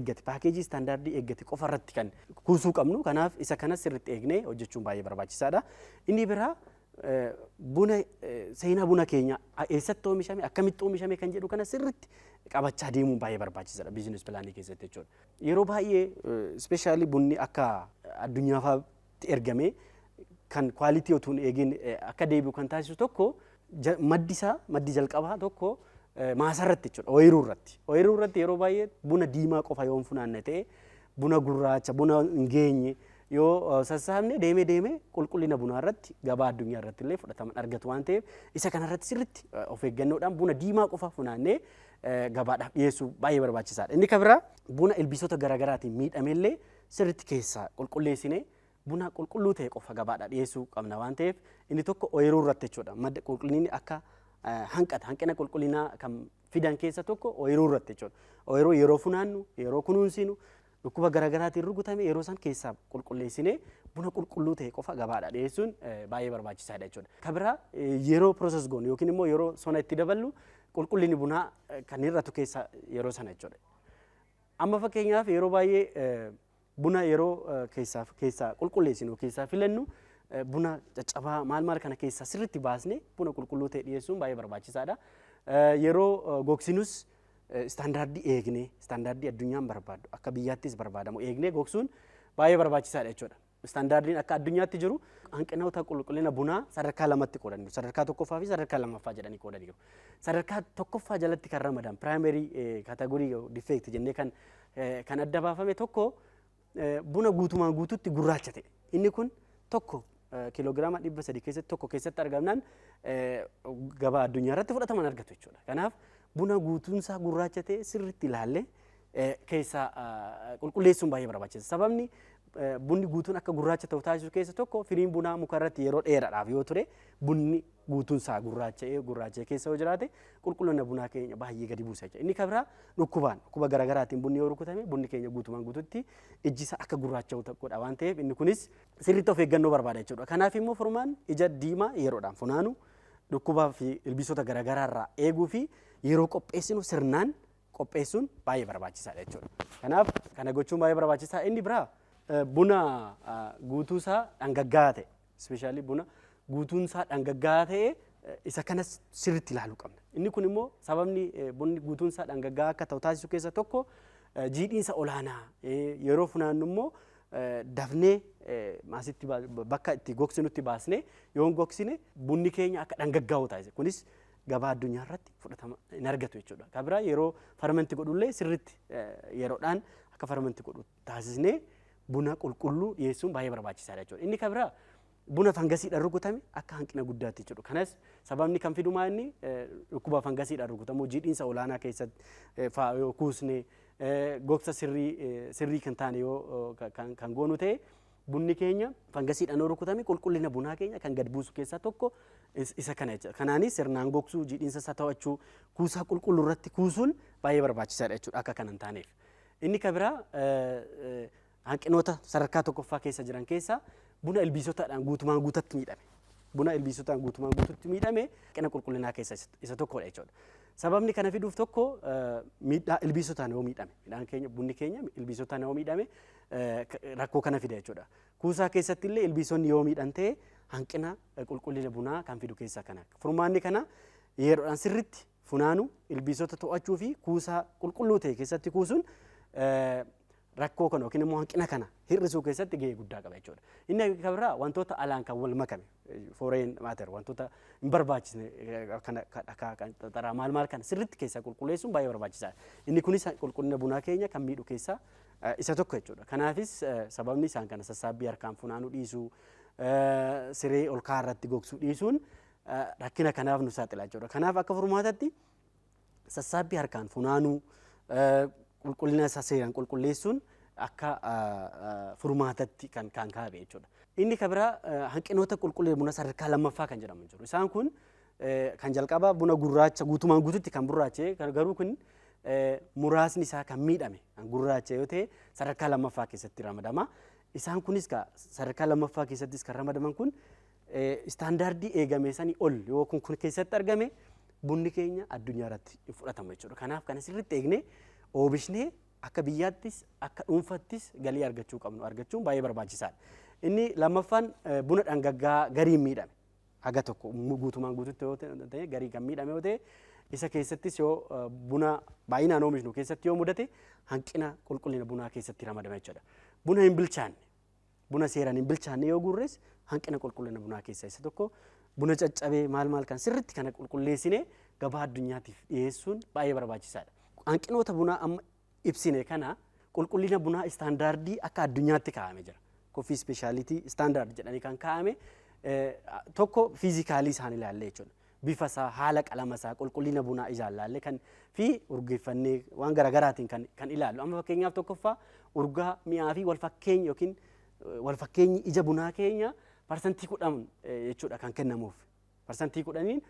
eeggate paakeejii istaandaardii eeggate qofa irratti kan kuusuu qabnu. Kanaaf isa kanas sirriitti eegnee hojjechuun baay'ee barbaachisaadha. Inni biraa buna seenaa buna keenya eessatti oomishame akkamitti oomishame kan jedhu kana sirriitti qabachaa deemuun baay'ee barbaachisaadha biizinesi pilaanii keessatti jechuudha. Yeroo baay'ee ispeeshaalii bunni akka addunyaatti ergame kan kwaalitii otuun eegin akka deebi'u kan taasisu tokko maddi jalqabaa tokko maasarratti jechuudha. Ooyiruu irratti yeroo baay'ee buna diimaa qofa yoo funaanne ta'e buna gurraacha buna hin geenye yoo sassaabne deemee qulqullina bunaa irratti gabaa addunyaa irratti illee fudhatama argatu waan ta'eef isa kanarratti sirriitti of eeggannoodhaan buna diimaa qofa funaannee gabaadhaaf dhiyeessuu baay'ee barbaachisaadha. Inni kan biraa buna ilbiisota garaagaraatiin miidhamellee sirriitti keessaa qulqulleessinee buna qulqulluu ta'e qofa gabaadhaaf dhiyeessuu qabna waan ta'eef inni tokko ooyiruu irratti jechuudha. Madda qulqullinni akka hanqina qulqullinaa kan fidan keessa tokko ooyiruu irratti jechuudha. Ooyiruu yeroo funaannu yeroo kunuunsinu dhukkuba garaagaraatiin rukutame yeroo san keessaa qulqulleessinee buna qulqulluu ta'e qofa gabaadhaaf dhiyeessuun baay'ee barbaachisaadha jechuudha. Kan biraa yeroo process goonu yookiin immoo yeroo sona itti daballu qulqullinni bunaa kan hir'atu keessa yeroo sana jechuudha. Amma fakkeenyaaf yeroo baay'ee buna yeroo keessaa qulqulleessinu keessaa filannu buna caccabaa maal kana keessaa sirriitti baasnee buna qulqulluu ta'e dhiyeessuun baay'ee barbaachisaadha. Yeroo gogsinus istaandaardii eegnee istaandaardii addunyaan barbaadu akka biyyaattis barbaadamu eegnee gogsuun baay'ee barbaachisaadha jechuudha. Istaandaardiin akka addunyaatti jiru hanqinoota qulqullina bunaa sadarkaa lamatti qoodaniiru. Sadarkaa tokkoffaa fi sadarkaa lammaffaa jedhanii qoodaniiru. Sadarkaa tokkoffaa jalatti kan ramadan piraayimerii kaatagorii difeekti jennee kan adda baafame tokko buna guutumaan guututti gurraacha ta'e. Inni kun tokko kiloogiraama 300 keessatti tokko keessatti argamnaan gabaa addunyaa irratti fudhatama argatu jechuudha. Kanaaf buna guutuunsaa gurraacha ta'e sirriitti ilaallee keessaa qulqulleessuun baay'ee barbaachisa. Sababni bunni guutuun akka gurraacha ta'u taasisu keessa tokko firiin bunaa muka irratti yeroo dheeraadhaaf yoo ture bunni guutuunsaa gurraacha'ee keessa yoo jiraate qulqullina bunaa keenya baay'ee gadi buusa jechuudha. Inni kan biraa dhukkuba garaagaraatiin bunni yoo rukutame bunni keenya guutumaan guututti ijjisa akka gurraacha'u godha waan ta'eef inni kunis sirriitti of eeggannoo barbaada jechuudha. Kanaaf immoo furmaan ija diimaa yeroodhaan funaanu dhukkubaa fi ilbiisota garaagaraa irraa eeguu fi yeroo qopheessinu sirnaan qopheessuun baay'ee barbaachisaadha jechuudha. Kanaaf kana gochuun baay'ee barbaachisaa. Inni biraa buna guutuusaa dhangaggaa'aa ta'e ispeeshaalii buna guutuunsaa dhangaggaa'aa ta'e isa kanas sirriitti ilaaluu qabna. Inni kun immoo sababni bunni guutuunsaa dhangaggaa'aa akka ta'u taasisu keessa tokko jiidhiinsa olaanaa yeroo funaannu immoo dafnee maasitti bakka itti gogsinutti baasnee yoo gogsine bunni keenya akka dhangaggaa'u taasisa. Kunis gabaa addunyaa irratti fudhatama hin argatu jechuudha. Kan biraa yeroo fermentii godhullee sirriitti yeroodhaan akka fermentii godhu taasisnee buna qulqulluu dhiyeessuun baay'ee barbaachisaadha jechuudha. Inni kan biraa buna fangasiidhaan rukutame akka hanqina guddaatti jechuudha. Kanas sababni kan fidumaa inni dhukkuba fangasiidhaan rukutamuu jiidhiinsa olaanaa keessatti yoo kuusne gogsa sirrii kan taane yoo kan goonu ta'e bunni keenya fangasiidhaan rukutame qulqullina bunaa keenya kan gad buusu keessaa tokko isa kana jechuudha. Kanaanis sirnaan gogsuu jiidhiinsa isaa to'achuu kuusaa qulqulluu irratti kuusuun baay'ee barbaachisaadha jechuudha akka kana hin taaneef. Inni kan biraa hanqinoota sadarkaa tokkoffaa keessa jiran keessaa buna ilbiisotaadhaan guutumaan guututti miidhame. Buna ilbiisotaan guutumaan guututti miidhame hanqina qulqullinaa keessa isa tokkodha jechuudha. Sababni kana fiduuf tokko miidhaa ilbiisotaan yoo miidhame midhaan keenya bunni keenya ilbiisotaan yoo miidhame rakkoo kana fida jechuudha. Kuusaa keessatti illee ilbiisonni yoo miidhan ta'e hanqina qulqullina bunaa kan fidu keessaa kana. Furmaanni kana yeroodhaan sirriitti funaanu ilbiisota to'achuu fi kuusaa qulqulluu ta'e keessatti kuusuun rakkoo kana yookiin immoo hanqina kana hir'isuu keessatti gahee guddaa qaba jechuudha. Inni kan biraa wantoota alaan kan wal makame foreign matter wantoota hin barbaachisne kan xaxaraa maal kan sirriitti keessaa qulqulleessuun baay'ee barbaachisaadha. Inni kunis qulqullina bunaa keenya kan miidhu keessaa isa tokko jechuudha. Kanaafis sababni isaan kana sassaabbii harkaan funaanuu dhiisuu siree ol ka'aa irratti gogsuu dhiisuun rakkina kanaaf nu saaxila jechuudha. Kanaaf akka furmaatatti sassaabbii harkaan funaanuu qulqullina isaa seeraan qulqulleessuun akka furmaatatti kan kaa'ame jechuudha. Inni kan biraa hanqinoota qulqullina buna sadarkaa lammaffaa kan jedhamu jiru. Isaan kun kan jalqabaa buna gurraacha guutumaan guututti kan gurraacha'e garuu kun muraasni isaa kan miidhame kan gurraacha'e yoo ta'e sadarkaa lammaffaa keessatti ramadama. Isaan kunis sadarkaa lammaffaa keessattis kan ramadaman kun istaandaardii eegame sanii ol yoo kun keessatti argame bunni keenya addunyaa irratti fudhatama jechuudha. Kanaaf kana sirriitti eegnee oomishnee akka biyyaattis akka dhuunfattis galii argachuu qabnu argachuun baay'ee barbaachisaadha. Inni lammaffaan buna dhangaggaa gariin miidhame haga tokko guutumaan guututti yoo ta'e garii kan miidhame yoo ta'e isa keessattis yoo buna baay'inaan oomishnu keessatti yoo mudate hanqina qulqullina bunaa keessatti ramadama jechuudha. Buna hin bilchaanne buna seeraan hin bilchaanne yoo gurres hanqina qulqullina bunaa keessaa isa tokko. Buna caccabee maal kan sirriitti kana qulqulleessine gabaa addunyaatiif dhiyeessuun baay'ee barbaachisaadha. Hanqinoota bunaa amma ibsine kana qulqullina bunaa istaandaardii akka addunyaatti kaa'ame jira. Koffii ispeeshaalitii istaandaard jedhanii kan kaa'ame tokko fiizikaalii isaan ilaalle jechuudha. Bifa isaa haala qalama isaa qulqullina bunaa ijaan ilaalle kan fi urgeeffannee waan garaagaraatiin kan ilaallu. Amma fakkeenyaaf tokkoffaa urgaa mi'aa fi walfakkeenya yookiin walfakkeenyi ija bunaa keenya parsantii 10 jechuudha kan kennamuuf. Parsantii 10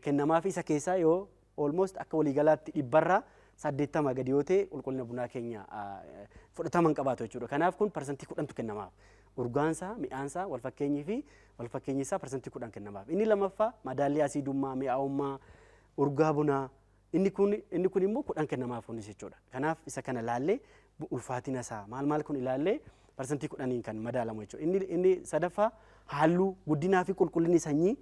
kennamaaf isa keessaa yoo almost akka waliigalaatti 80% gadi yoo ta'e qulqullina bunaa keenya fudhataman qabaatu jechuudha. Kanaaf kun parsantii 10tu kennamaaf. Urgaansaa, mi'aansaa, walfakkeenyii fi walfakkeenyi isaa parsantii 10 kennamaaf. Inni lammaffaa madaallii asiidummaa, mi'aawummaa, urgaa bunaa inni kun immoo 10 kennamaaf kunis jechuudha. Kanaaf isa kana ilaallee ulfaatina isaa maal kun ilaallee parsantii 10 kan madaalamu jechuudha. Inni sadaffaa halluu guddinaa fi qulqullinni sanyii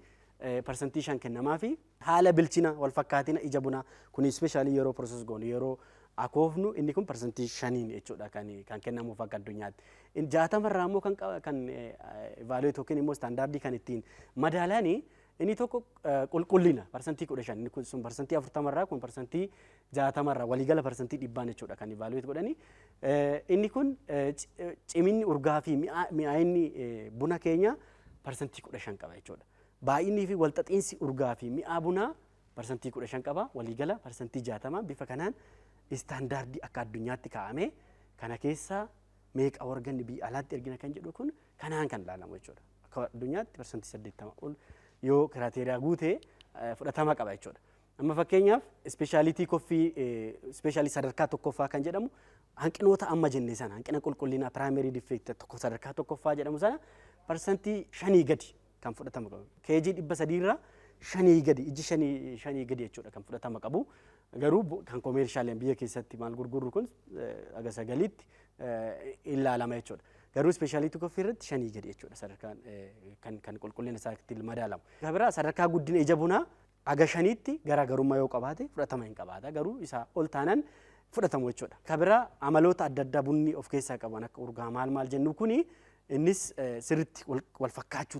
parsantii 5 kennamaa fi haala bilchina walfakkaatina ija bunaa kun ispeeshaalii yeroo process goonu yeroo akoofnu inni kun parsantii 5 jechuudha kan kennamuuf akka addunyaatti. 60 irraa immoo kan evaluate yookiin immoo standaardii kan ittiin madaalanii inni tokko qulqullina parsantii 15 inni kun sun parsantii 40 irraa kun parsantii 60 irraa waligala parsantii 100 jechuudha kan evaluate godhanii. Inni kun ciminni urgaa fi mi'aayinni buna keenya parsantii 15 qaba jechuudha. Baay'inii fi walxaxiinsi urgaa fi mi'aa bunaa parsantii 15 qaba waligala parsantii 60 bifa kanaan istaandaardii akka addunyaatti kaa'ame kana keessa meeqa organni biyya alaatti ergina kan jedhu kun kanaan kan ilaalamu jechuudha. Akka addunyaatti parsantii 80 ol yoo kiraateeriyaa guute fudhatama qaba jechuudha. Amma fakkeenyaaf ispeeshaalitii koffii ispeeshaalii sadarkaa tokkoffaa kan jedhamu hanqinoota amma jenne sana hanqina qulqullinaa primary defect tokko sadarkaa tokkoffaa jedhamu sana parsantii 5 gadi kan fudhatama qabu. Keejii 300 irraa 5 gadi iji 5 gadi jechuudha kan fudhatama qabu. Garuu kan koomeershaaleen biyya keessatti maal gurgurru kun aga 9tti ilaalama jechuudha. Garuu ispeeshaalitii koffii irratti 5 gadi jechuudha sadarkaan kan qulqullina isaatti madaalamu. Kabira sadarkaa guddina ija bunaa aga 5tti garaagarummaa yoo qabaate fudhatama hin qabaata. Garuu isaa ol taanaan fudhatamu jechuudha. Kabira amaloota adda addaa bunni of keessaa qaban akka urgaa maal jennu kuni innis sirriitti wal fakkaatu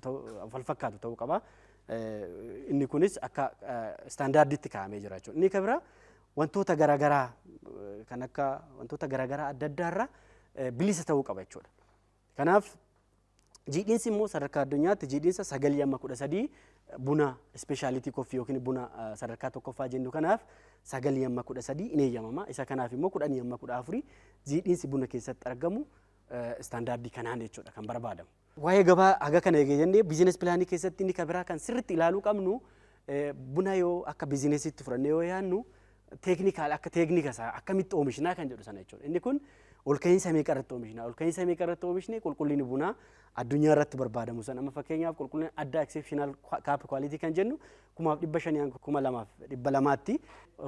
ta'uu qaba. Inni kunis akka standaardiitti kaa'amee jira jechuudha. Inni kabira wantoota garaagaraa kan akka wantoota garaagaraa adda addaarraa bilisa ta'uu qaba jechuudha. Kanaaf jiidhiinsi immoo sadarkaa addunyaatti jiidhiinsa 9-13 buna ispeeshaalitii koffii yookiin buna sadarkaa tokkoffaa jennu kanaaf 9-13 in eeyyamama. Isa kanaaf immoo 10-14 jiidhiinsi buna keessatti argamu istaandaardii kanaan jechuudha kan barbaadamu. Waa'ee gabaa haga kana eegee jennee biizines pilaanii keessatti inni kabiraa kan sirriitti ilaaluu qabnu buna yoo akka biizinesiitti fudhannee yoo yaadnu teeknikaal akka teeknika isaa akkamitti oomishnaa kan jedhu sana jechuudha. Inni kun ol ka'iinsa meeqa irratti oomishnaa ol ka'iinsa meeqa irratti oomishne qulqullinni bunaa addunyaa irratti barbaadamu sana amma fakkeenyaaf qulqullina addaa exceptional cap quality kan jennu 1500 2200tti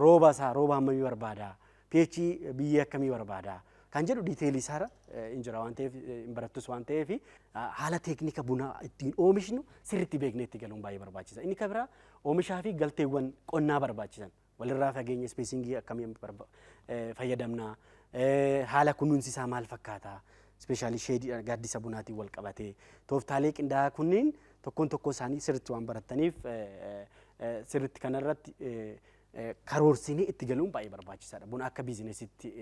rooba isaa rooba hammamii barbaada pH biyya akkamii barbaada kan jedhu diiteelii isaarra injira waan ta'eef barattus waan ta'eef haala teeknika bunaa ittiin oomishnu sirriitti beeknee itti galuun baay'ee barbaachisa. Inni kabiraa oomishaa fi galteewwan qonnaa barbaachisan walirraa fageenya ispeesingii akkamii fayyadamnaa haala kunuunsi isaa maal fakkaata ispeeshaalii sheedii gaaddisa bunaatiin wal qabatee tooftaalee qindaa'aa kunniin tokkoon tokkoo isaanii sirriitti waan barataniif sirriitti kanarratti karoorsinee itti galuun baay'ee barbaachisaadha. Buna akka biizinesiitti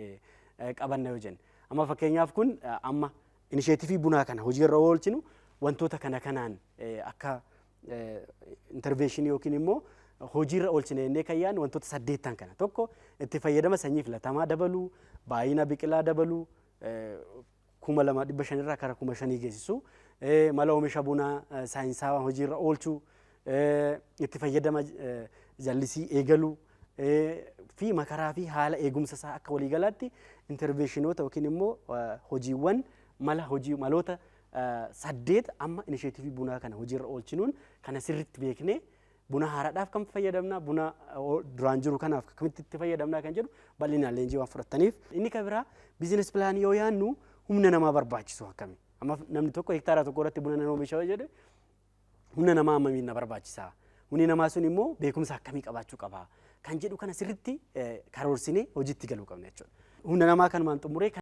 qabanna yoo jenne. Amma fakkeenyaaf kun amma inisheetifii bunaa kana hojiirra oolchinu wantoota kanaan akka intervention yookiin immoo hojiirra oolchine jennee kan yaadnu wantoota 8 kana tokko itti fayyadama sanyii filatamaa dabaluu baay'ina biqilaa dabaluu 2500 irraa kara 5000 geessisu mala oomisha bunaa saayinsaawaan hojiirra oolchuu itti fayyadama jallisii eegaluu fi makaraa fi haala eegumsa isaa akka waliigalaatti intervenshinoota yookiin immoo hojiiwwan maloota 8 amma inisheetifii bunaa kana hojiirra oolchinuun kana sirriitti beeknee buna haaraadhaaf kam fayyadamna, buna duraan jiru kanaaf akkamitti itti fayyadamna kan jedhu bal'inaan leenjii waan fudhataniif. Inni kan biraa biizines pilaanii yoo yaannu humna namaa barbaachisu akkami. Amma namni tokko hektaara tokko irratti buna nama oomisha jedhe humna namaa hammamiin na barbaachisa. Humni namaa sun immoo beekumsa akkamii qabaachuu qaba kan jedhu kana sirriitti karoorsinee hojiitti galuu qabna jechuudha. Humna namaa kan maan xumuree